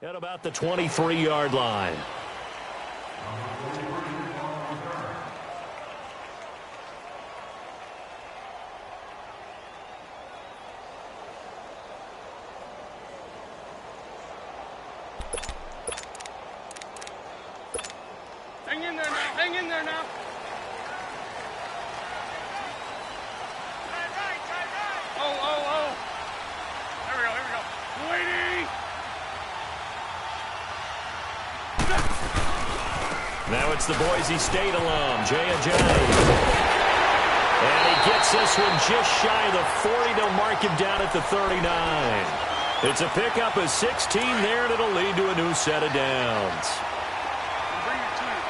At about the 23-yard line. Hang in there now. Hang in there now. Oh. Here we go. Waiting. Now it's the Boise State alum, Jay Ajayi. And he gets this one just shy of the 40. They'll mark him down at the 39. It's a pickup of 16 there, and it'll lead to a new set of downs. Bring it to him.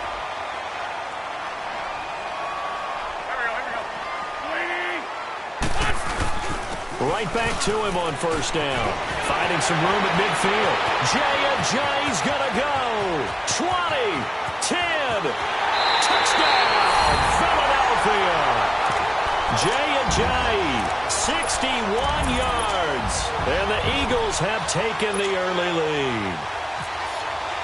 Here we go. Waiting. Right back to him on first down. Finding some room at midfield. Jay Ajayi's going to go. 20. 10. Touchdown, Philadelphia. Jay Ajayi, 61 yards. And the Eagles have taken the early lead.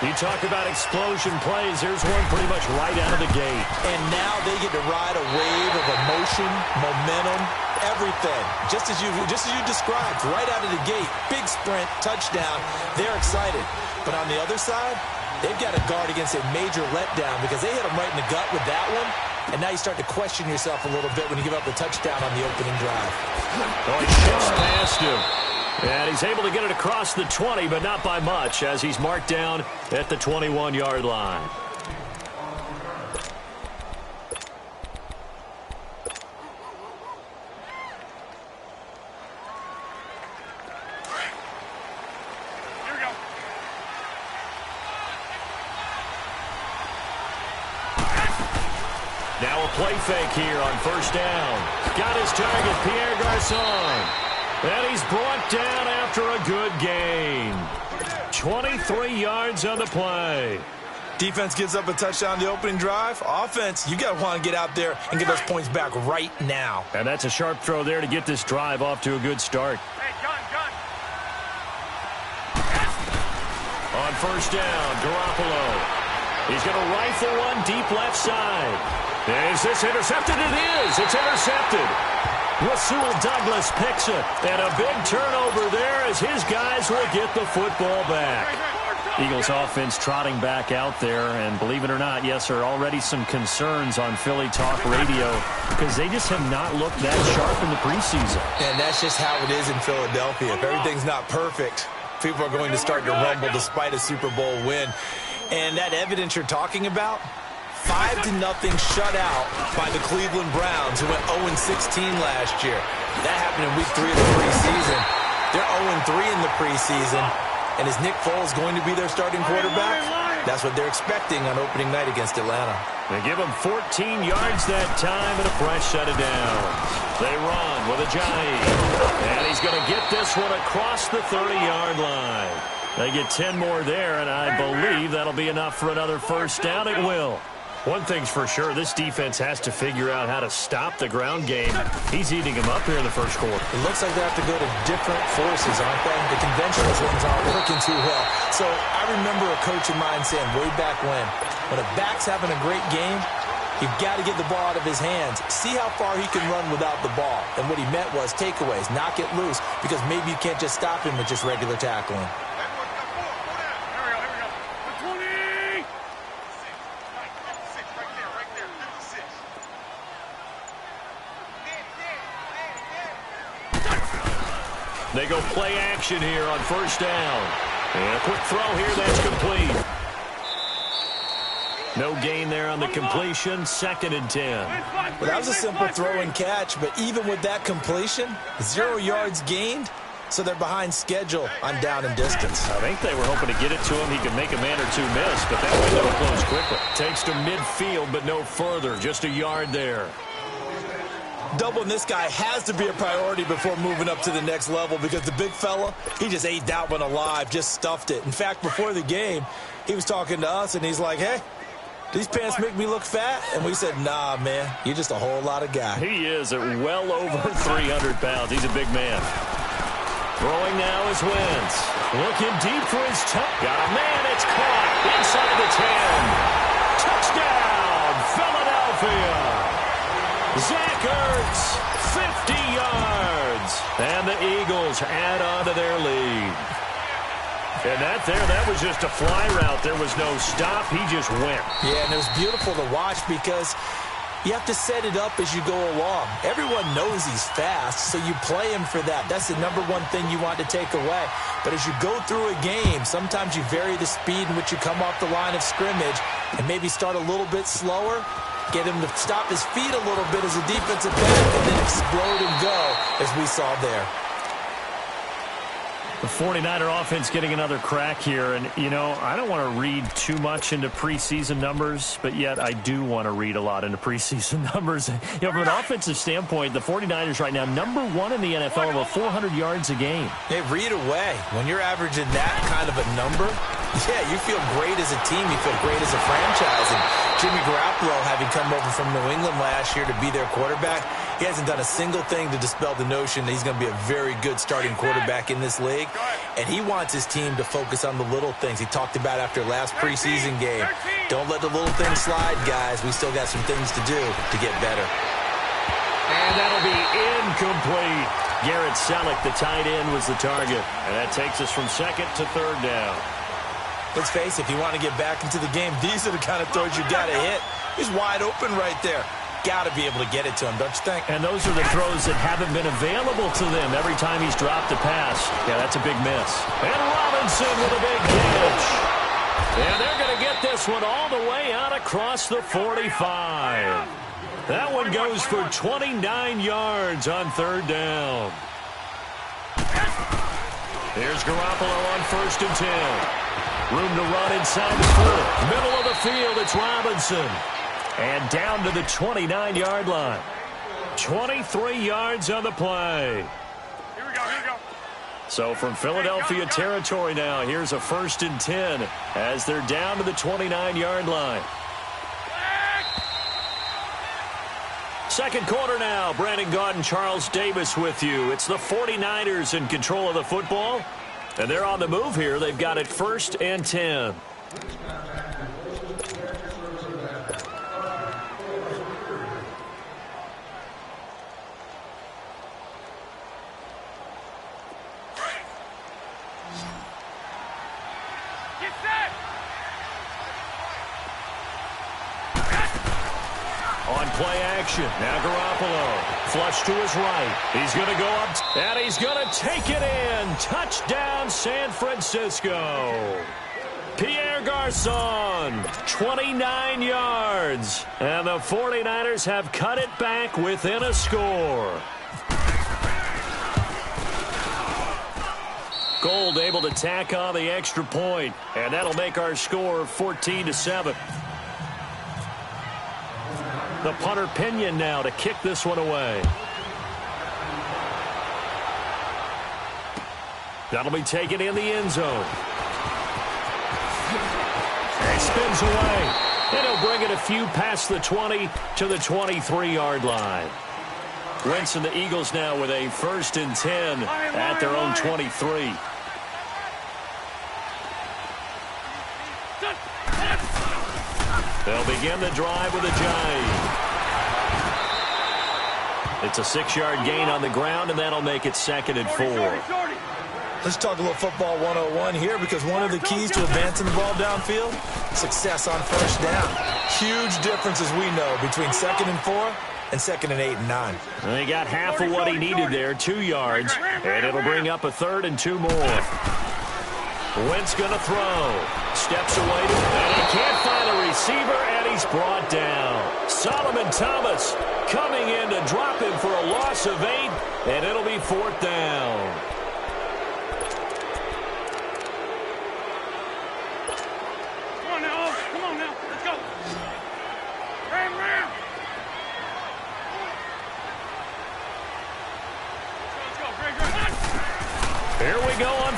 You talk about explosion plays. Here's one pretty much right out of the gate. And now they get to ride a wave of emotion, momentum, everything. Just as you described, right out of the gate. Big sprint, touchdown. They're excited. But on the other side, they've got to guard against a major letdown because they hit them right in the gut with that one. And now you start to question yourself a little bit when you give up the touchdown on the opening drive. Oh, he shifts past him. And he's able to get it across the 20, but not by much, as he's marked down at the 21-yard line. Now a play fake here on first down. Got his target, Pierre Garçon. And he's brought down after a good gain. 23 yards on the play. Defense gives up a touchdown the opening drive. Offense, you got to want to get out there and get those points back right now. And that's a sharp throw there to get this drive off to a good start. Hey, gun. On first down, Garoppolo. He's going to rifle one deep left side. Is this intercepted? It is. It's intercepted. Rasul Douglas picks it. And a big turnover there as his guys will get the football back. Eagles offense trotting back out there. And believe it or not, yes, there are already some concerns on Philly Talk Radio because they just have not looked that sharp in the preseason. And that's just how it is in Philadelphia. If everything's not perfect, people are going to start to rumble despite a Super Bowl win. And that evidence you're talking about, 5-0 shutout by the Cleveland Browns, who went 0-16 last year. That happened in week 3 of the preseason. They're 0-3 in the preseason. And is Nick Foles going to be their starting quarterback? That's what they're expecting on opening night against Atlanta. They give him 14 yards that time and a fresh set of downs. They run with Ajayi. And he's going to get this one across the 30-yard line. They get 10 more there, and I believe that'll be enough for another first down. It will. One thing's for sure, this defense has to figure out how to stop the ground game. He's eating them up here in the first quarter. It looks like they have to go to different forces, aren't they? The conventional ones aren't working too well. So I remember a coach of mine saying way back when a back's having a great game, you've got to get the ball out of his hands. See how far he can run without the ball. And what he meant was takeaways, knock it loose, because maybe you can't just stop him with just regular tackling. They go play action here on first down. And a quick throw here, that's complete. No gain there on the completion, 2nd and 10. Well, that was a simple throw and catch, but even with that completion, 0 yards gained, so they're behind schedule on down and distance. I think they were hoping to get it to him. He could make a man or two miss, but that window will close quickly. Takes to midfield, but no further, just a yard there. Doubling this guy has to be a priority before moving up to the next level because the big fella, he just ate that one alive, just stuffed it. In fact, before the game, he was talking to us, and he's like, hey, these pants make me look fat? And we said, nah, man, you're just a whole lot of guy. He is at well over 300 pounds. He's a big man. Throwing now is Wentz. Looking deep for his touch. Got a man. It's caught inside the 10. Touchdown, Philadelphia. Zach Ertz, 50 yards. And the Eagles add on to their lead. And that was just a fly route. There was no stop. He just went. Yeah, and it was beautiful to watch because you have to set it up as you go along. Everyone knows he's fast, so you play him for that. That's the number one thing you want to take away. But as you go through a game, sometimes you vary the speed in which you come off the line of scrimmage and maybe start a little bit slower, get him to stop his feet a little bit as a defensive back, and then explode and go, as we saw there. The 49er offense getting another crack here. And, you know, I don't want to read too much into preseason numbers, but yet I do want to read a lot into preseason numbers. You know, from an offensive standpoint, the 49ers right now, #1 in the NFL, over 400 yards a game. Hey, read away. When you're averaging that kind of a number, yeah, you feel great as a team. You feel great as a franchise. And Jimmy Garoppolo, having come over from New England last year to be their quarterback, he hasn't done a single thing to dispel the notion that he's going to be a very good starting quarterback in this league. And he wants his team to focus on the little things. He talked about after last preseason game. Don't let the little things slide, guys. We still got some things to do to get better. And that'll be incomplete. Garrett Selleck, the tight end, was the target. And that takes us from second to third down. Let's face it, if you want to get back into the game, these are the kind of throws you got to hit. He's wide open right there. Got to be able to get it to him, don't you think? And those are the throws that haven't been available to them every time he's dropped a pass. Yeah, that's a big miss. And Robinson with a big catch. And they're going to get this one all the way out across the 45. That one goes for 29 yards on third down. Here's Garoppolo on 1st and 10. Room to run inside the 4. Middle of the field, it's Robinson. And down to the 29-yard line. 23 yards on the play. Here we go. So from Philadelphia territory now, here's a 1st and 10 as they're down to the 29-yard line. Second quarter now. Brandon Gaudin and Charles Davis with you. It's the 49ers in control of the football. And they're on the move here. They've got it 1st and 10. Get set. On play action. Now Garoppolo. Flush to his right. He's going to go up, and he's going to take it in. Touchdown, San Francisco. Pierre Garçon, 29 yards. And the 49ers have cut it back within a score. Gold able to tack on the extra point, and that'll make our score 14-7. The punter Pinion now to kick this one away. That'll be taken in the end zone. He spins away. And he'll bring it a few past the 20 to the 23-yard line. Wentz and the Eagles now with a 1st and 10 at their own 23. They'll begin the drive with a jive. It's a 6-yard gain on the ground, and that'll make it 2nd and 4. Let's talk a little football 101 here, because one of the keys to advancing the ball downfield, success on 1st down. Huge difference, as we know, between 2nd and 4 and 2nd and 8 and 9. And he got half of what he needed there, 2 yards, and it'll bring up a 3rd and 2 more. Wentz going to throw. Steps away, and he can't find a receiver, and he's brought down. Solomon Thomas coming in to drop him for a loss of 8, and it'll be 4th down. Come on now. Let's go. Ram.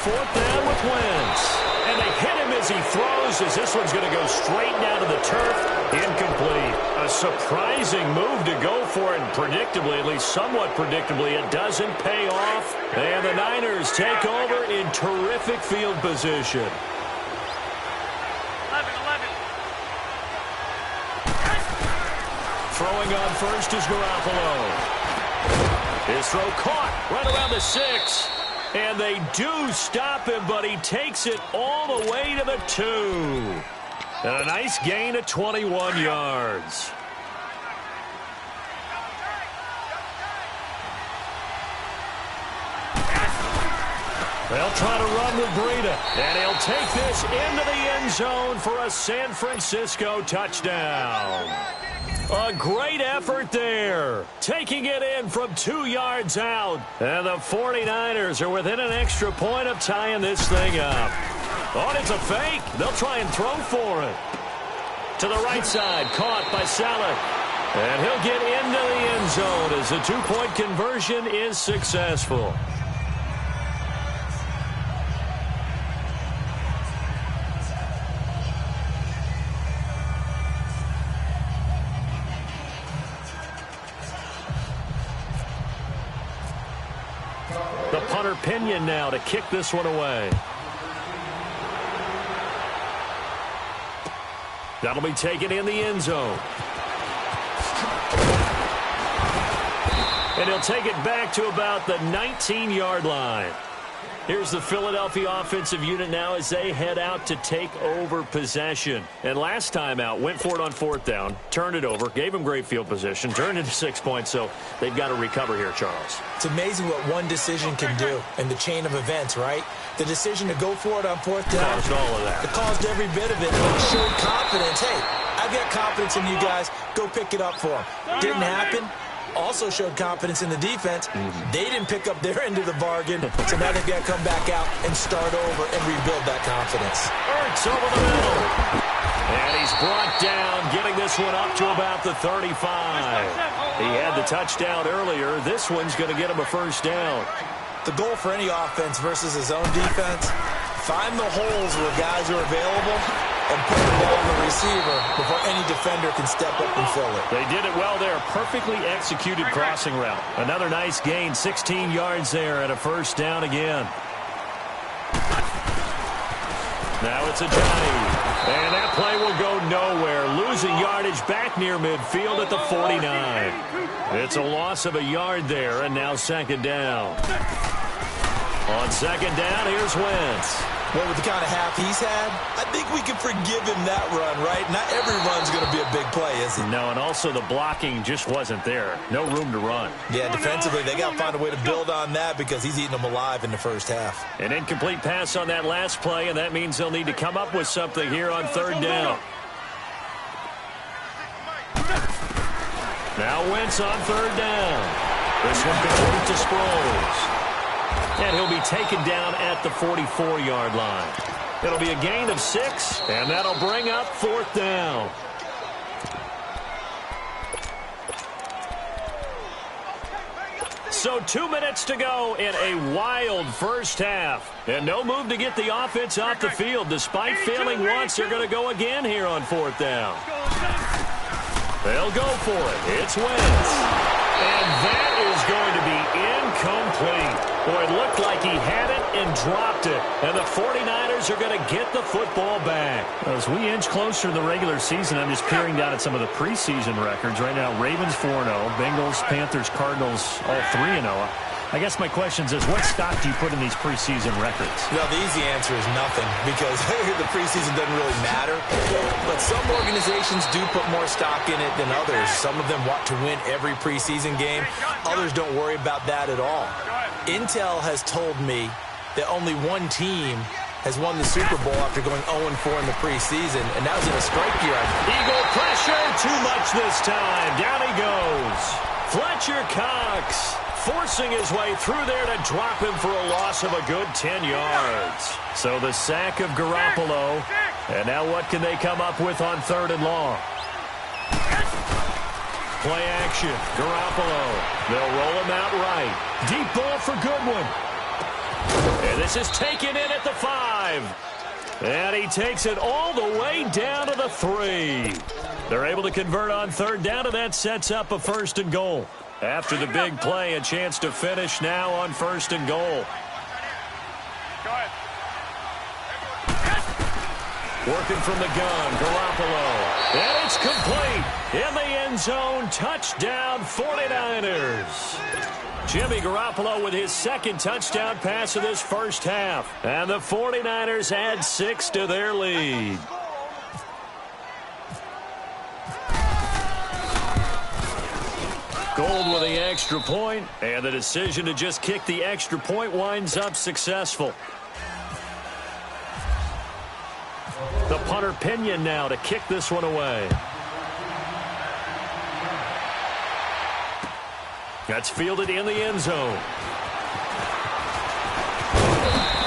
fourth down with Wentz. And they hit him as he throws, as this one's going to go straight down to the turf. Incomplete. A surprising move to go for it, and predictably, at least somewhat predictably, it doesn't pay off. And the Niners take over in terrific field position. 11. Throwing on first is Garoppolo. His throw caught right around the 6. And they do stop him, but he takes it all the way to the 2. And a nice gain of 21 yards. They'll try to run with Breida. And he'll take this into the end zone for a San Francisco touchdown. A great effort there. Taking it in from 2 yards out. And the 49ers are within an extra point of tying this thing up. Oh, it's a fake. They'll try and throw for it. To the right side, caught by Saleh. And he'll get into the end zone as the 2-point conversion is successful. The punter Pinion now to kick this one away. That'll be taken in the end zone. And he'll take it back to about the 19-yard line. Here's the Philadelphia offensive unit now as they head out to take over possession. And last time out, went for it on fourth down, turned it over, gave them great field position, turned into 6 points, so they've got to recover here, Charles. It's amazing what one decision can do in the chain of events, right? The decision to go for it on fourth down. Caused all of that. It caused every bit of it, but it showed confidence. Hey, I've got confidence in you guys. Go pick it up for them. Didn't happen. Also showed confidence in the defense. They didn't pick up their end of the bargain, so now they've got to come back out and start over and rebuild that confidence. Ertz over the middle. And he's brought down, getting this one up to about the 35. He had the touchdown earlier. This one's going to get him a first down. The goal for any offense versus his own defense, find the holes where guys are available and put the ball on the receiver before any defender can step up and fill it. They did it well there. Perfectly executed crossing route. Another nice gain, 16 yards there and a first down again. Now it's a Johnny. And that play will go nowhere. Losing yardage back near midfield at the 49. It's a loss of a yard there, and now second down. On second down, here's Wentz. Well, with the kind of half he's had, I think we can forgive him that run, right? Not every run's going to be a big play, is it? No, and also the blocking just wasn't there. No room to run. Yeah, defensively, they got to find a way to build on that because he's eating them alive in the first half. An incomplete pass on that last play, and that means they'll need to come up with something here on third down. Now Wentz on third down. This one complete to Sproles. And he'll be taken down at the 44-yard line. It'll be a gain of 6, and that'll bring up fourth down. So 2 minutes to go in a wild first half. And no move to get the offense off the field. Despite failing once, they're going to go again here on fourth down. They'll go for it. It's Wentz. And that is going to be incomplete. Boy, it looked like he had it and dropped it. And the 49ers are going to get the football back. As we inch closer to the regular season, I'm just peering down at some of the preseason records. Right now, Ravens 4-0, Bengals, Panthers, Cardinals, all 3-0. I guess my question is, what stock do you put in these preseason records? No, the easy answer is nothing because the preseason doesn't really matter. But some organizations do put more stock in it than others. Some of them want to win every preseason game. Others don't worry about that at all. Intel has told me that only one team has won the Super Bowl after going 0-4 in the preseason, and that was in a strike year. Eagle pressure, too much this time. Down he goes. Fletcher Cox forcing his way through there to drop him for a loss of a good 10 yards. So the sack of Garoppolo. And now what can they come up with on third and long? Play action. Garoppolo. They'll roll him out right. Deep ball for Goodwin. And this is taken in at the 5. And he takes it all the way down to the 3. They're able to convert on third down, and that sets up a 1st and goal. After the big play, a chance to finish now on 1st and goal. Go ahead. Working from the gun, Garoppolo. And it's complete. In the end zone, touchdown 49ers. Jimmy Garoppolo with his 2nd touchdown pass of this first half. And the 49ers add 6 to their lead. Gold with the extra point, and the decision to just kick the extra point winds up successful. The punter Pinion now to kick this one away. That's fielded in the end zone.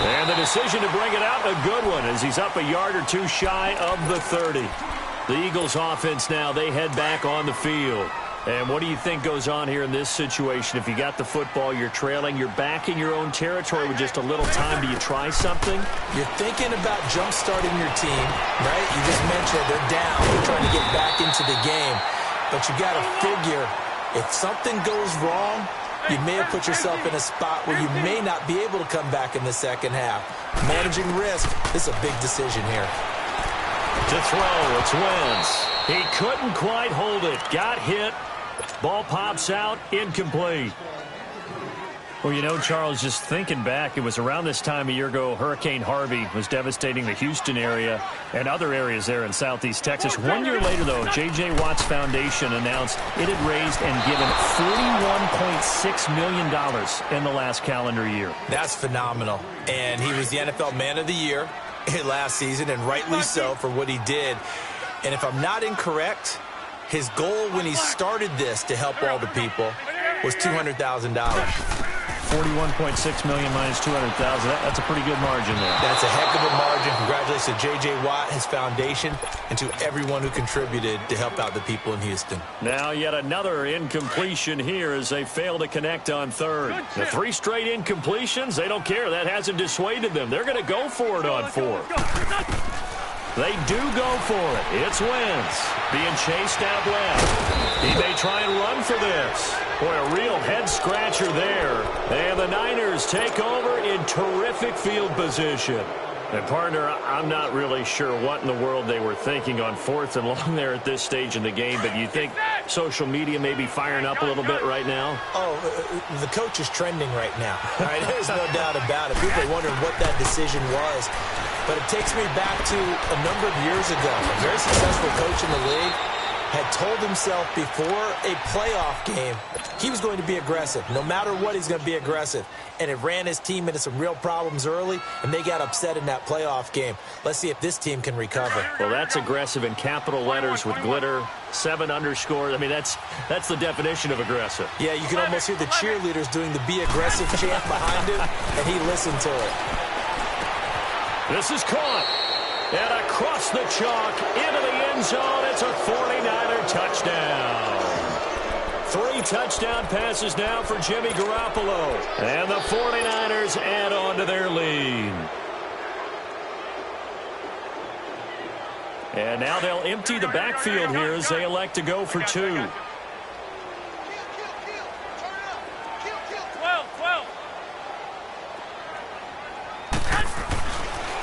And the decision to bring it out, a good one, as he's up a yard or 2 shy of the 30. The Eagles offense now, they head back on the field. And what do you think goes on here in this situation? If you got the football, you're trailing, you're back in your own territory with just a little time. Do you try something? You're thinking about jump-starting your team, right? You just mentioned they're down. They're trying to get back into the game. But you got to figure, if something goes wrong, you may have put yourself in a spot where you may not be able to come back in the second half. Managing risk, this is a big decision here. To throw, it's Wentz. He couldn't quite hold it. Got hit. Ball pops out, incomplete. Well, you know, Charles, just thinking back, it was around this time a year ago, Hurricane Harvey was devastating the Houston area and other areas there in southeast Texas. 1 year later, though, J.J. Watt's Foundation announced it had raised and given $41.6 million in the last calendar year. That's phenomenal. And he was the NFL Man of the Year last season, and rightly so for what he did. And if I'm not incorrect, his goal when he started this to help all the people was $200,000. $41.6 million minus $200,000. That's a pretty good margin there. That's a heck of a margin. Congratulations to J.J. Watt, his foundation, and to everyone who contributed to help out the people in Houston. Now yet another incompletion here as they fail to connect on third. The 3 straight incompletions, they don't care. That hasn't dissuaded them. They're going to go for it on 4th. They do go for it. It's Wentz being chased out left. He may try and run for this. Boy, a real head-scratcher there. And the Niners take over in terrific field position. And, partner, I'm not really sure what in the world they were thinking on 4th and long there at this stage in the game, but you think social media may be firing up a little bit right now? Oh, the coach is trending right now. All right, there's no doubt about it. People are wondering what that decision was. But it takes me back to a number of years ago. A very successful coach in the league had told himself before a playoff game he was going to be aggressive. No matter what, he's going to be aggressive. And it ran his team into some real problems early, and they got upset in that playoff game. Let's see if this team can recover. Well, that's aggressive in capital letters with glitter, 7 underscores. I mean, that's the definition of aggressive. Yeah, you can almost hear the cheerleaders doing the be aggressive chant behind him, and he listened to it. This is caught. And across the chalk into the end zone. It's a 49er touchdown. 3 touchdown passes now for Jimmy Garoppolo. And the 49ers add on to their lead. And now they'll empty the backfield here as they elect to go for 2.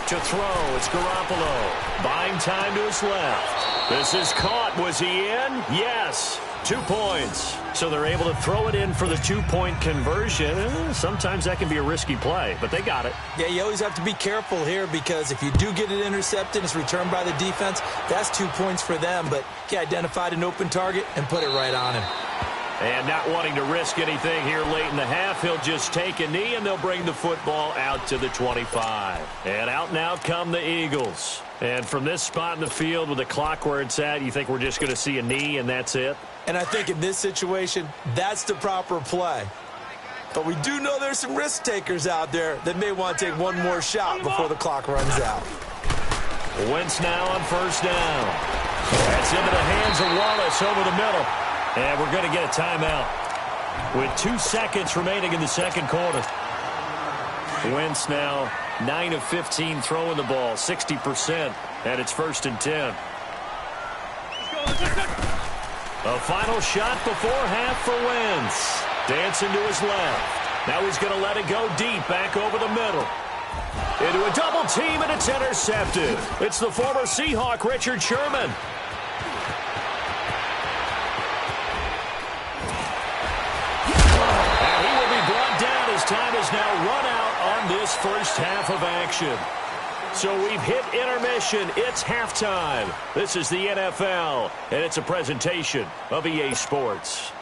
To throw, it's Garoppolo. Buying time to his left. This is caught. Was he in? Yes. 2 points. So they're able to throw it in for the 2-point conversion. Sometimes that can be a risky play, but they got it. Yeah, you always have to be careful here because if you do get it intercepted, it's returned by the defense, that's 2 points for them. But he identified an open target and put it right on him. And not wanting to risk anything here late in the half, he'll just take a knee, and they'll bring the football out to the 25. And out now come the Eagles. And from this spot in the field with the clock where it's at, you think we're just going to see a knee and that's it? And I think in this situation, that's the proper play. But we do know there's some risk takers out there that may want to take one more shot before the clock runs out. Wentz now on first down. That's into the hands of Wallace over the middle. And we're going to get a timeout with 2 seconds remaining in the second quarter. Wentz now 9 of 15 throwing the ball, 60%, and it's 1st and 10. A final shot before half for Wentz. Dancing to his left. Now he's going to let it go deep, back over the middle. Into a double team, and it's intercepted. It's the former Seahawk, Richard Sherman. And he will be brought down as time is now run out on this first half of action. So we've hit intermission. It's halftime. This is the NFL, and it's a presentation of EA Sports.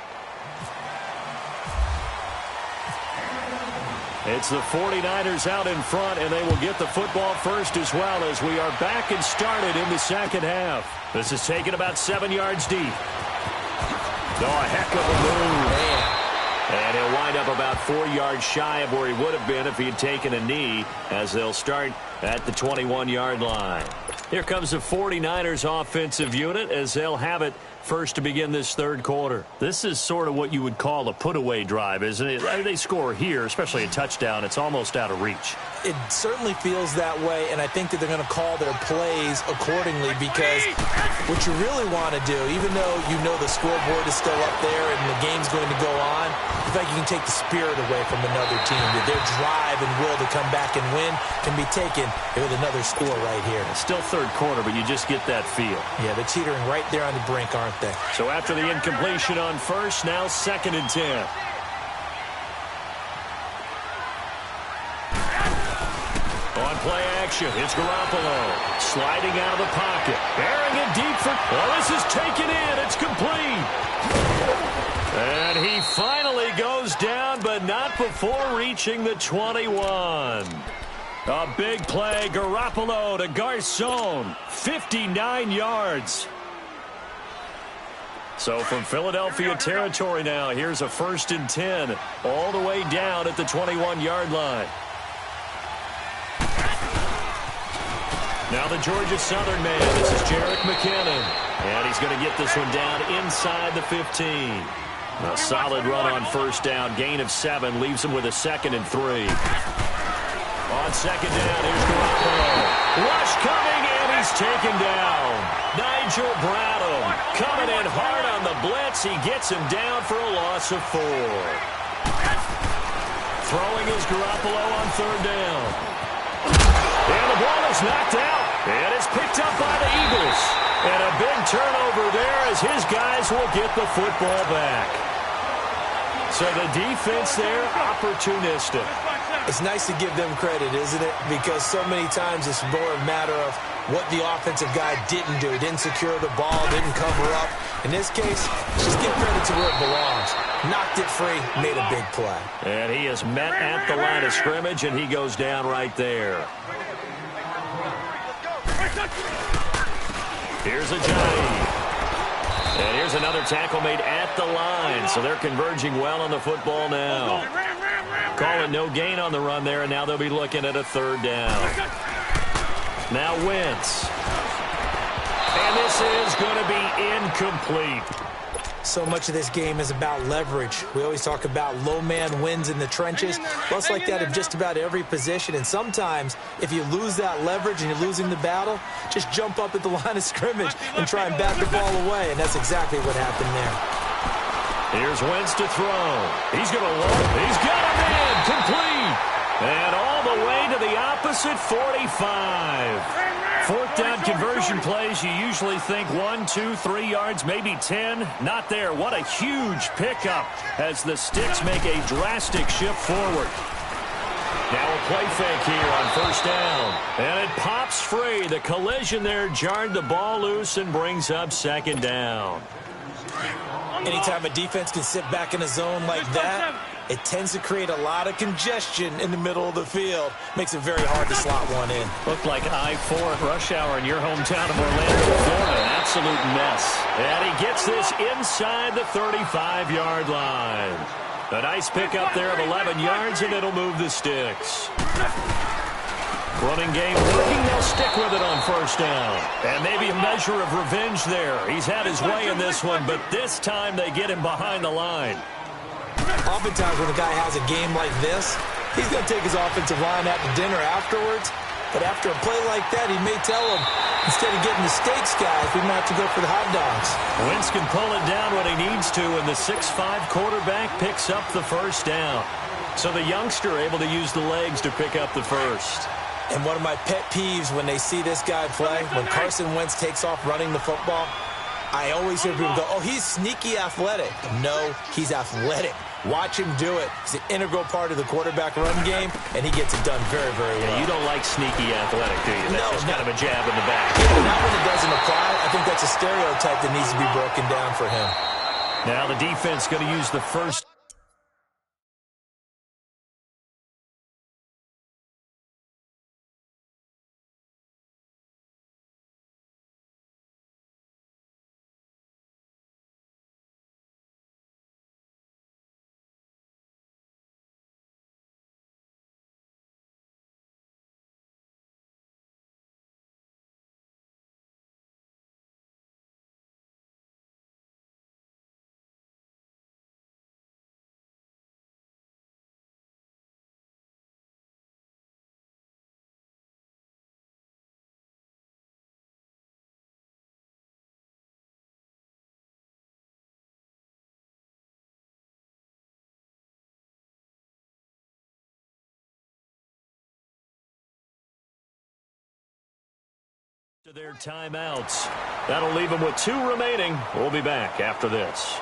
It's the 49ers out in front, and they will get the football first as well as we are back and started in the second half. This is taken about 7 yards deep. Oh, a heck of a move. And he'll wind up about 4 yards shy of where he would have been if he had taken a knee, as they'll start at the 21-yard line. Here comes the 49ers offensive unit as they'll have it first to begin this third quarter. This is sort of what you would call a put-away drive, isn't it? They score here, especially a touchdown. It's almost out of reach. It certainly feels that way, and I think that they're going to call their plays accordingly, because what you really want to do, even though you know the scoreboard is still up there and the game's going to go on, in fact, you can take the spirit away from another team. That their drive and will to come back and win can be taken with another score right here. It's still third quarter, but you just get that feel. Yeah, they're teetering right there on the brink, aren't they? So after the incompletion on first, now 2nd and 10. On play action, it's Garoppolo. Sliding out of the pocket. Bearing it deep for... Well, this is taken in. It's complete. And he finally goes down, but not before reaching the 21. A big play. Garoppolo to Garcon. 59 yards. So from Philadelphia territory now, here's a 1st and 10. All the way down at the 21-yard line. Now the Georgia Southern man. This is Jerick McKinnon. And he's going to get this one down inside the 15. A solid run on first down. Gain of 7 leaves him with a 2nd and 3. On 2nd down, here's Garoppolo. Rush coming, and he's taken down. Nigel Bradham coming in hard on the blitz. He gets him down for a loss of 4. Throwing is Garoppolo on 3rd down. And the ball is knocked out. And it's picked up by the Eagles. And a big turnover there as his guys will get the football back. So the defense there, opportunistic. It's nice to give them credit, isn't it? Because so many times it's more a matter of what the offensive guy didn't do. He didn't secure the ball, didn't cover up. In this case, just give credit to where it belongs. Knocked it free, made a big play. And he is met at the line of scrimmage, and he goes down right there. Here's a Ajayi. And here's another tackle made at the line. So they're converging well on the football now. Calling no gain on the run there, and now they'll be looking at a 3rd down. Now Wentz. And this is going to be incomplete. So much of this game is about leverage. We always talk about low man wins in the trenches. Well, it's like that in just about every position. And sometimes, if you lose that leverage and you're losing the battle, just jump up at the line of scrimmage and try and bat the ball away. And that's exactly what happened there. Here's Wentz to throw. He's going to look. He's got a man. Complete. And all the way to the opposite 45. 4th down conversion plays, you usually think 1, 2, 3 yards, maybe 10. Not there. What a huge pickup as the Sticks make a drastic shift forward. Now a play fake here on 1st down. And it pops free. The collision there jarred the ball loose and brings up 2nd down. Anytime a defense can sit back in a zone like that, it tends to create a lot of congestion in the middle of the field. Makes it very hard to slot one in. Looked like I-4 at rush hour in your hometown of Orlando, Florida. An absolute mess. And he gets this inside the 35-yard line. A nice pickup there of 11 yards, and it'll move the Sticks. Running game working. They'll stick with it on 1st down. And maybe a measure of revenge there. He's had his way in this one, but this time they get him behind the line. Oftentimes when a guy has a game like this, He's going to take his offensive line out to dinner afterwards. But after a play like that, he may tell him, instead of getting the steaks, guys, we might have to go for the hot dogs. Wentz can pull it down when he needs to, and the 6'5 quarterback picks up the first down. So the youngster able to use the legs to pick up the first. And one of my pet peeves when they see this guy play, when Carson Wentz takes off running the football, I always hear people go, oh, he's sneaky athletic. No, he's athletic. Watch him do it. He's an integral part of the quarterback run game, and he gets it done very, very well. Yeah, you don't like sneaky athletic, do you? That's just kind of a jab in the back. Not when it doesn't apply. I think that's a stereotype that needs to be broken down for him. Now the defense going to use the first. To their timeouts. That'll leave them with 2 remaining. We'll be back after this.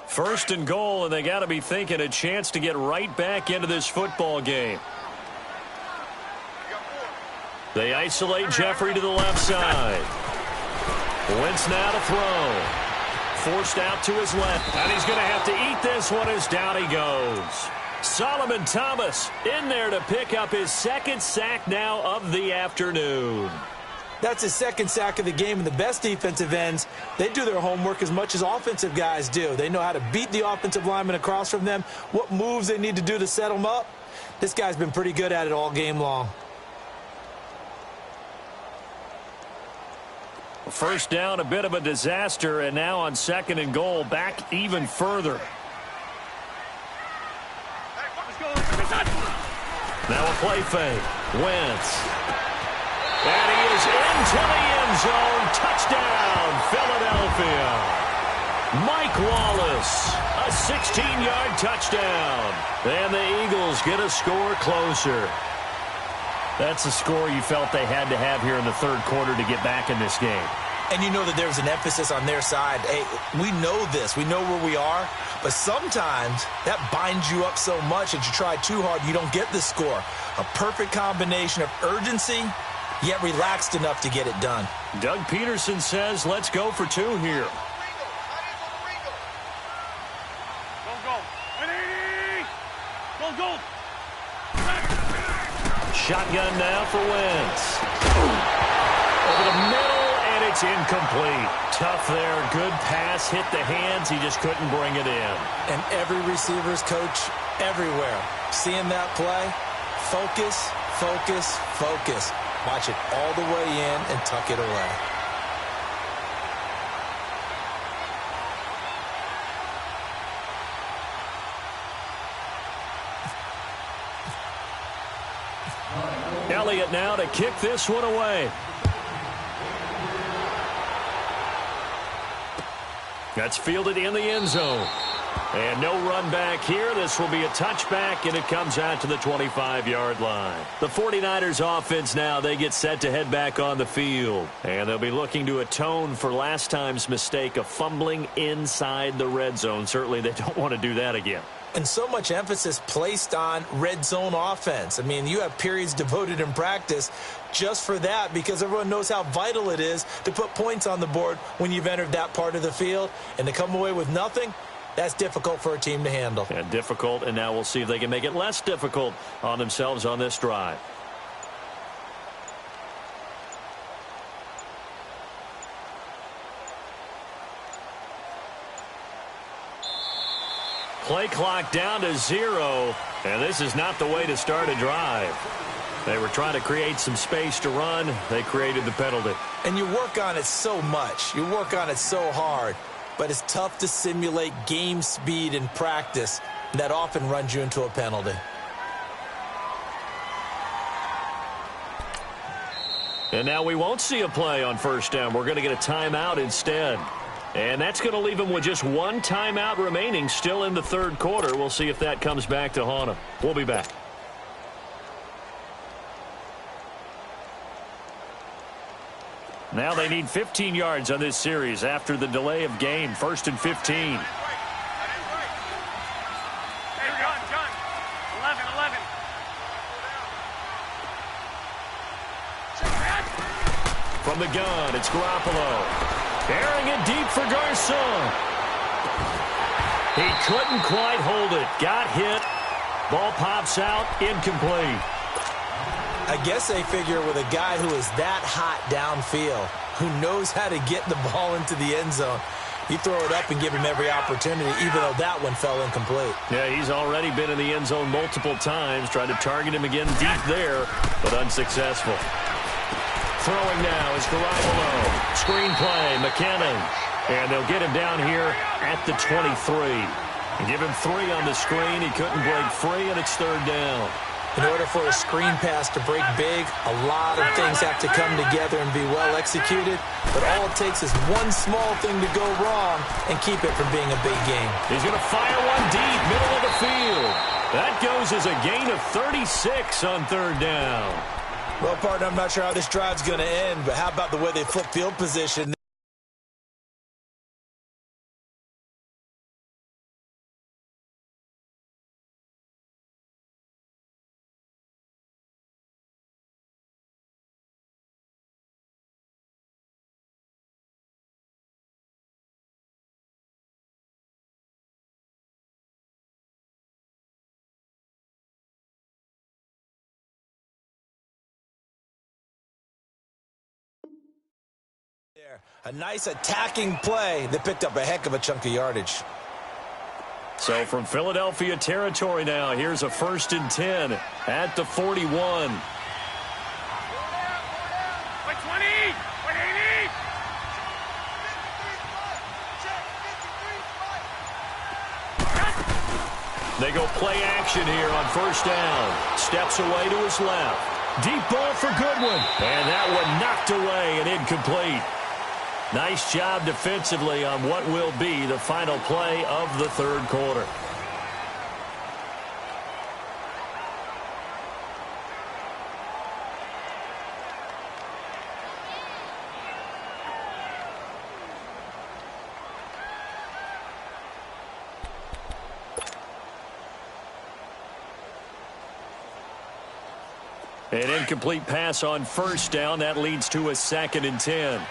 First and goal, and they got to be thinking a chance to get right back into this football game. They isolate Jeffrey to the left side. Wentz now to throw. Forced out to his left, and he's going to have to eat this one as down he goes. Solomon Thomas in there to pick up his 2nd sack now of the afternoon. That's his 2nd sack of the game, and the best defensive ends, they do their homework as much as offensive guys do. They know how to beat the offensive lineman across from them, what moves they need to do to set them up. This guy's been pretty good at it all game long. First down, a bit of a disaster, and now on 2nd and goal, back even further. Now a play fake. Wentz. And he is into the end zone. Touchdown, Philadelphia. Mike Wallace, a 16-yard touchdown. And the Eagles get a score closer. That's a score you felt they had to have here in the 3rd quarter to get back in this game. And you know that there's an emphasis on their side. Hey, we know this. We know where we are. But sometimes that binds you up so much that you try too hard, you don't get the score. A perfect combination of urgency, yet relaxed enough to get it done. Doug Peterson says, let's go for 2 here. Go. Shotgun now for Wentz. Over the middle, and it's incomplete. Tough there. Good pass. Hit the hands. He just couldn't bring it in. And every receiver's coach everywhere, seeing that play, focus, focus, focus. Watch it all the way in and tuck it away. Elliott now to kick this one away. That's fielded in the end zone. And no run back here. This will be a touchback, and it comes out to the 25-yard line. The 49ers offense now, they get set to head back on the field. And they'll be looking to atone for last time's mistake of fumbling inside the red zone. Certainly they don't want to do that again. And so much emphasis placed on red zone offense. I mean, you have periods devoted in practice just for that because everyone knows how vital it is to put points on the board when you've entered that part of the field. And to come away with nothing, that's difficult for a team to handle. And difficult, and now we'll see if they can make it less difficult on themselves on this drive. play clock down to 0, and this is not the way to start a drive. They were trying to create some space to run. They created the penalty. And you work on it so much. You work on it so hard. But it's tough to simulate game speed in practice. That often runs you into a penalty. And now we won't see a play on first down. We're going to get a timeout instead. And that's going to leave them with just one timeout remaining still in the third quarter. We'll see if that comes back to haunt them. We'll be back. Now they need 15 yards on this series after the delay of game. 1st and 15. Hey, John. 11. From the gun, it's Garoppolo. Airing it deep for Garcon. He couldn't quite hold it. Got hit. Ball pops out. Incomplete. I guess they figure with a guy who is that hot downfield, who knows how to get the ball into the end zone, you throw it up and give him every opportunity, even though that one fell incomplete. Yeah, he's already been in the end zone multiple times. Tried to target him again deep there, but unsuccessful. Throwing now is Garoppolo. Screen play, McKinnon. And they'll get him down here at the 23. And give him 3 on the screen. He couldn't break free, and it's 3rd down. In order for a screen pass to break big, a lot of things have to come together and be well executed. But all it takes is one small thing to go wrong and keep it from being a big game. He's going to fire one deep, middle of the field. That goes as a gain of 36 on 3rd down. Well, partner, I'm not sure how this drive's going to end, but how about the way they flip field position? A nice attacking play that picked up a heck of a chunk of yardage. So from Philadelphia territory now, here's a 1st and 10 at the 41. Wait, 20. Wait, 80. They go play action here on 1st down. Steps away to his left. Deep ball for Goodwin. And that one knocked away and incomplete. Nice job defensively on what will be the final play of the 3rd quarter. An incomplete pass on 1st down. That leads to a 2nd and 10.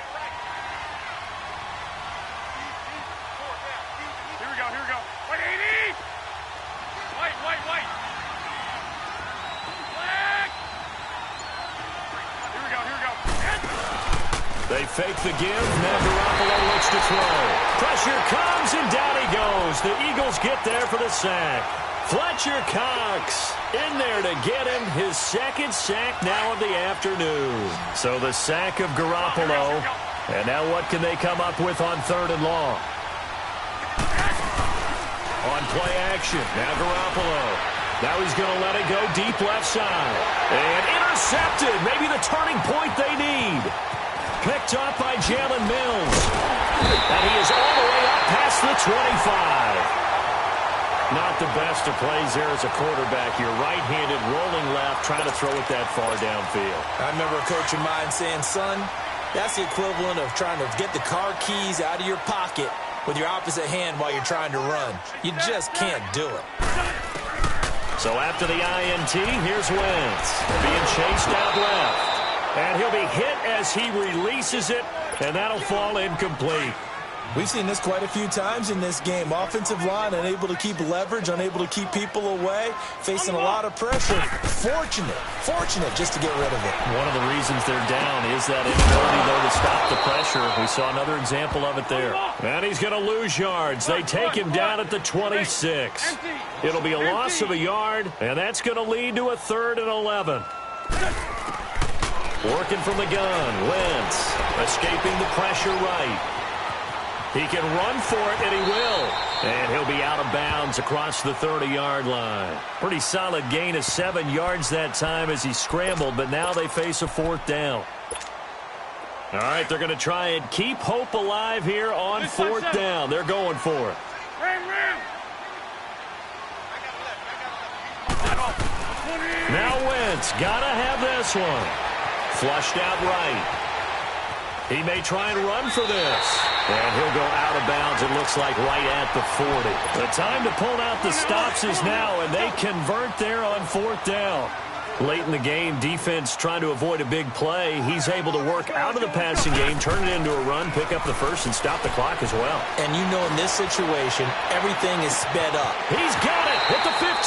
They fake the give. Now Garoppolo looks to throw. Pressure comes, and down he goes. The Eagles get there for the sack. Fletcher Cox in there to get him his 2nd sack now of the afternoon. So the sack of Garoppolo. And now what can they come up with on 3rd and long? On play action. Now Garoppolo. Now he's going to let it go deep left side. And intercepted. Maybe the turning point they need. Picked up by Jalen Mills. And he is all the way up past the 25. Not the best of plays there as a quarterback. You're right-handed, rolling left, trying to throw it that far downfield. I remember a coach of mine saying, son, that's the equivalent of trying to get the car keys out of your pocket with your opposite hand while you're trying to run. You just can't do it. So after the INT, here's Wentz being chased out left. And he'll be hit as he releases it, and that'll fall incomplete. We've seen this quite a few times in this game. Offensive line unable to keep leverage, unable to keep people away, facing a lot of pressure. Fortunate just to get rid of it. One of the reasons they're down is that inability, though, to stop the pressure. We saw another example of it there. And he's going to lose yards. They take him down at the 26. It'll be a loss of a yard, and that's going to lead to a 3rd and 11. Working from the gun, Wentz escaping the pressure right. He can run for it, and he will. And he'll be out of bounds across the 30-yard line. Pretty solid gain of 7 yards that time as he scrambled, but now they face a 4th down. All right, they're going to try and keep hope alive here on 4th down. They're going for it. Now Wentz, got to have this one. Flushed out right. He may try and run for this. And he'll go out of bounds, it looks like, right at the 40. The time to pull out the stops is now, and they convert there on 4th down. Late in the game, defense trying to avoid a big play. He's able to work out of the passing game, turn it into a run, pick up the first, and stop the clock as well. And you know in this situation, everything is sped up. He's got it at the 15.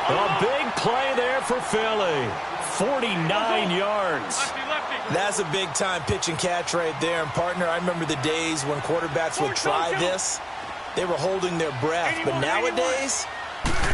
A big play there for Philly. 49 yards. That's a big-time pitch and catch right there. And, partner, I remember the days when quarterbacks would try this. They were holding their breath. But nowadays,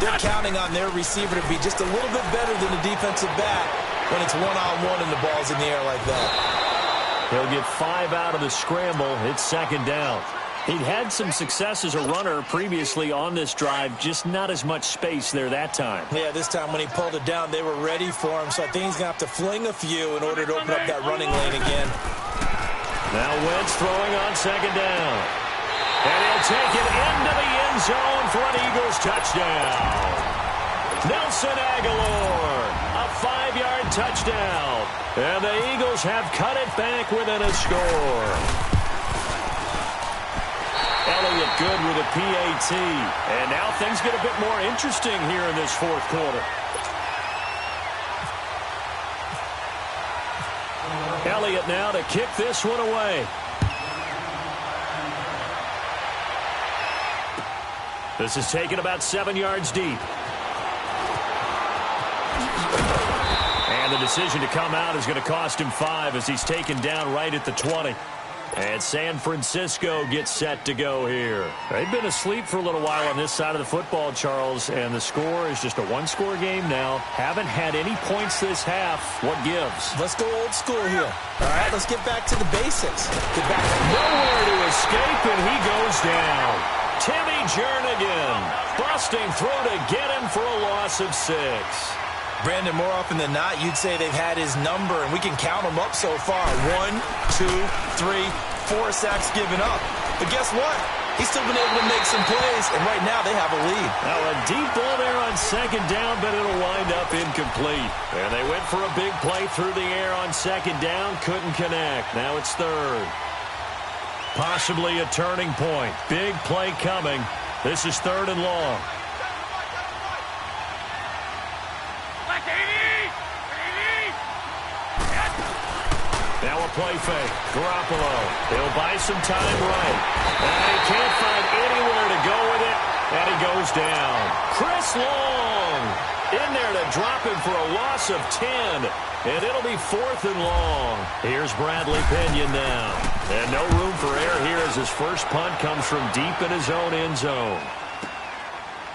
they're counting on their receiver to be just a little bit better than the defensive back when it's one-on-one and the ball's in the air like that. He'll get 5 out of the scramble. It's 2nd down. He'd had some success as a runner previously on this drive, just not as much space there that time. Yeah, this time when he pulled it down, they were ready for him, so I think he's going to have to fling a few in order to open up that running lane again. Now Wentz throwing on 2nd down. And he'll take it into the end zone for an Eagles touchdown. Nelson Aguilar, a 5-yard touchdown. And the Eagles have cut it back within a score. Elliott good with a PAT. And now things get a bit more interesting here in this 4th quarter. Elliott now to kick this one away. This is taken about 7 yards deep. And the decision to come out is going to cost him 5 as he's taken down right at the 20. And San Francisco gets set to go here. They've been asleep for a little while on this side of the football, Charles, and the score is just a 1-score game now. Haven't had any points this half. What gives? Let's go old school here. All right, let's get back to the basics. Get back to nowhere to escape, and he goes down. Timmy Jernigan busting through to get him for a loss of 6. Brandon, more often than not, you'd say they've had his number, and we can count them up so far. 1, 2, 3, 4 sacks given up. But guess what? He's still been able to make some plays, and right now they have a lead. Now a deep ball there on 2nd down, but it'll wind up incomplete. And they went for a big play through the air on 2nd down, couldn't connect. Now it's 3rd. Possibly a turning point. Big play coming. This is 3rd and long. Now a play fake. Garoppolo. He'll buy some time right. And he can't find anywhere to go with it. And he goes down. Chris Long in there to drop him for a loss of 10. And it'll be 4th and long. Here's Bradley Pinion now. And no room for error here as his first punt comes from deep in his own end zone.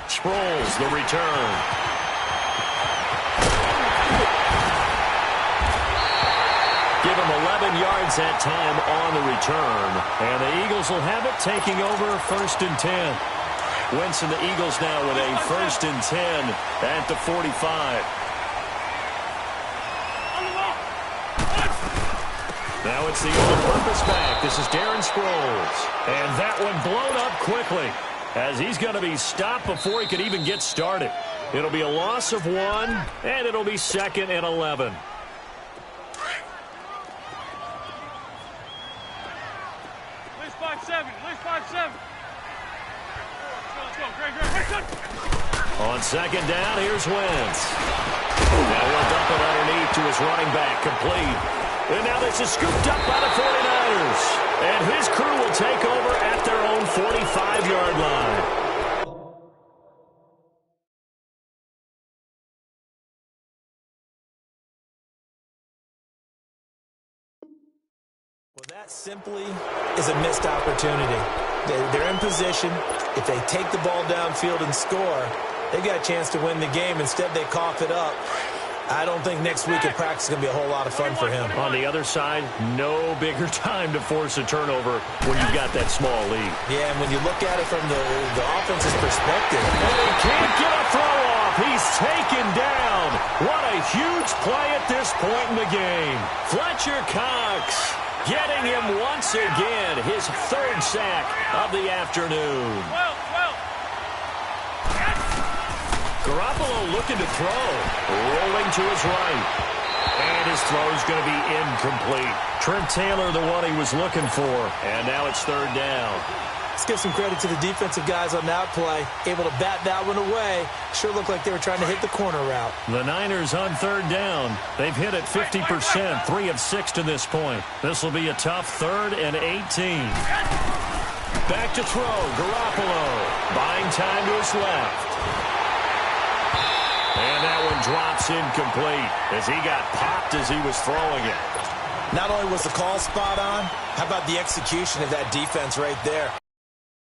Sproles, the return. Give him 11 yards that time on the return. And the Eagles will have it taking over 1st and 10. Wentz and the Eagles now with a 1st and 10 at the 45. Now it's the all-purpose back. This is Darren Sproles. And that one blown up quickly as he's going to be stopped before he could even get started. It'll be a loss of 1, and it'll be 2nd and 11. On 2nd down, here's Wentz. Now he'll dump it underneath to his running back, complete. And now this is scooped up by the 49ers. And his crew will take over at their own 45-yard line. Well, that simply is a missed opportunity. They're in position. If they take the ball downfield and score, they've got a chance to win the game. Instead, they cough it up. I don't think next week at practice is going to be a whole lot of fun for him. On the other side, no bigger time to force a turnover when you've got that small lead. Yeah, and when you look at it from the offense's perspective. And he can't get a throw off. He's taken down. What a huge play at this point in the game. Fletcher Cox getting him once again, his third sack of the afternoon. 12. Garoppolo looking to throw, rolling to his right. And his throw's going to be incomplete. Trent Taylor, the one he was looking for. And now it's third down. Let's give some credit to the defensive guys on that play. Able to bat that one away. Sure looked like they were trying to hit the corner route. The Niners on third down. They've hit it 50%, 3 of 6 to this point. This will be a tough 3rd and 18. Back to throw, Garoppolo. Buying time to his left. And that one drops incomplete as he got popped as he was throwing it. Not only was the call spot on, how about the execution of that defense right there?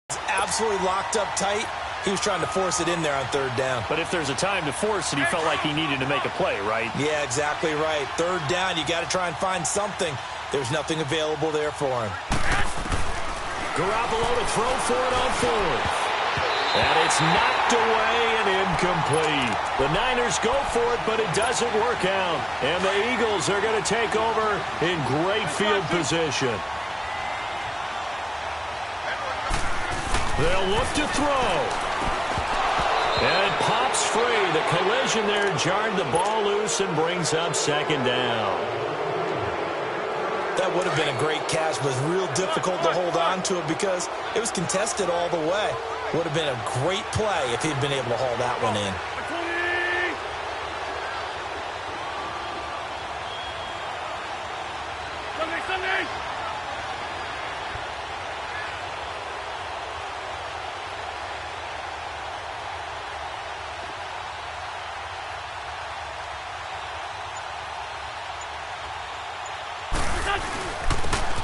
It's absolutely locked up tight. He was trying to force it in there on third down. But if there's a time to force it, he felt like he needed to make a play, right? Yeah, exactly right. Third down, you got to try and find something. There's nothing available there for him. Garoppolo to throw for it on fourth. And it's knocked away and incomplete. The Niners go for it, but it doesn't work out. And the Eagles are going to take over in great field position. They'll look to throw. And it pops free. The collision there jarred the ball loose and brings up second down. That would have been a great catch, but it was real difficult to hold on to it because it was contested all the way. Would have been a great play if he'd been able to haul that one in. Sunday.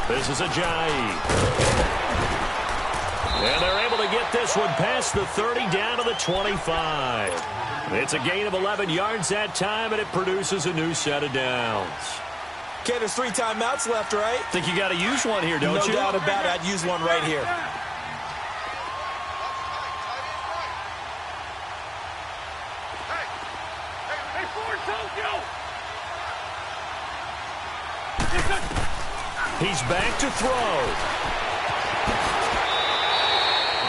This is Ajayi. And they're able to get this one past the 30 down to the 25. It's a gain of 11 yards that time, and it produces a new set of downs. Okay, there's 3 timeouts left, right? Think you got to use one here, don't you? No doubt about it. I'd use one right here. Hey, Ford, Tokyo! He's back to throw.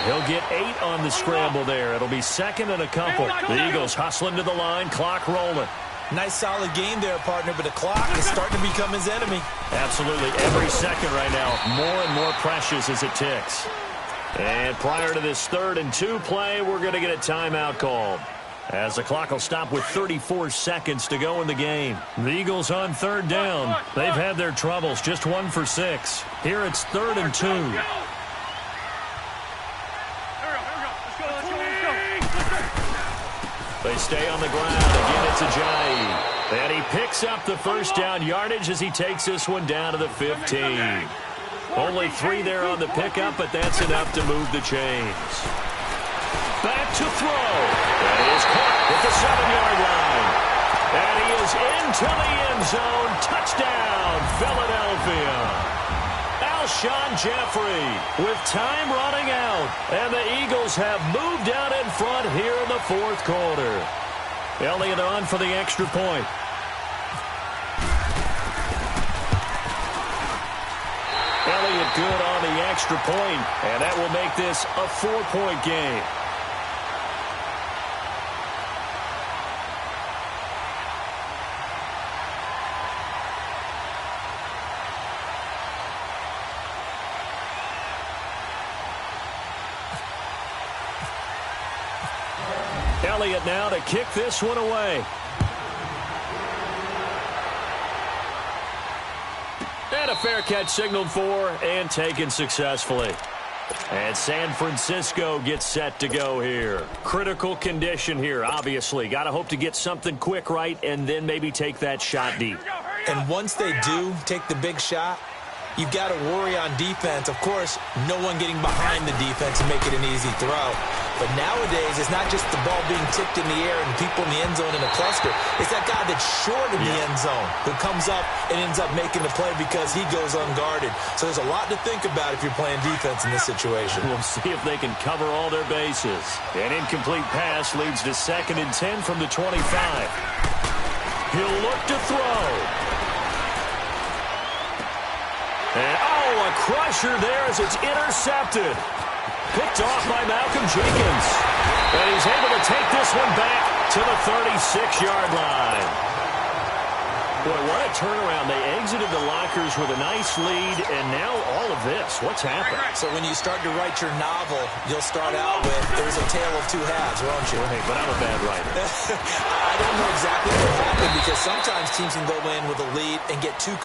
He'll get 8 on the scramble there. It'll be second and a couple. The Eagles hustling to the line, clock rolling. Nice solid game there, partner, but the clock is starting to become his enemy. Absolutely. Every second right now, more and more precious as it ticks. And prior to this 3rd and 2 play, we're going to get a timeout called, as the clock will stop with 34 seconds to go in the game. The Eagles on third down. They've had their troubles, just 1 for 6. Here it's 3rd and 2. They stay on the ground. Again, it's Ajayi. And he picks up the first down yardage as he takes this one down to the 15. Only 3 there on the pickup, but that's enough to move the chains. Back to throw. And he is caught at the 7-yard line. And he is into the end zone. Touchdown, Philadelphia. Alshon Jeffrey with time running out. And the Eagles have moved out in front here in the 4th quarter. Elliott on for the extra point. Elliott good on the extra point, and that will make this a 4-point game. Elliott now to kick this one away. a fair catch signaled for and taken successfully. And San Francisco gets set to go here. Critical condition here, obviously. Got to hope to get something quick right and then maybe take that shot deep. And once they do take the big shot, you've got to worry on defense. Of course, no one getting behind the defense and make it an easy throw. But nowadays, it's not just the ball being tipped in the air and people in the end zone in a cluster. It's that guy that's short of the end zone who comes up and ends up making the play because he goes unguarded. So there's a lot to think about if you're playing defense in this situation. We'll see if they can cover all their bases. An incomplete pass leads to 2nd and 10 from the 25. He'll look to throw. And, a crusher there as it's intercepted. Picked off by Malcolm Jenkins. And he's able to take this one back to the 36-yard line. Boy, what a turnaround. They exited the lockers with a nice lead, and now all of this. What's happened? So when you start to write your novel, you'll start out with, there's a tale of two halves, won't you? Hey, but I'm a bad writer. I don't know exactly what happened because sometimes teams can go in with a lead and get too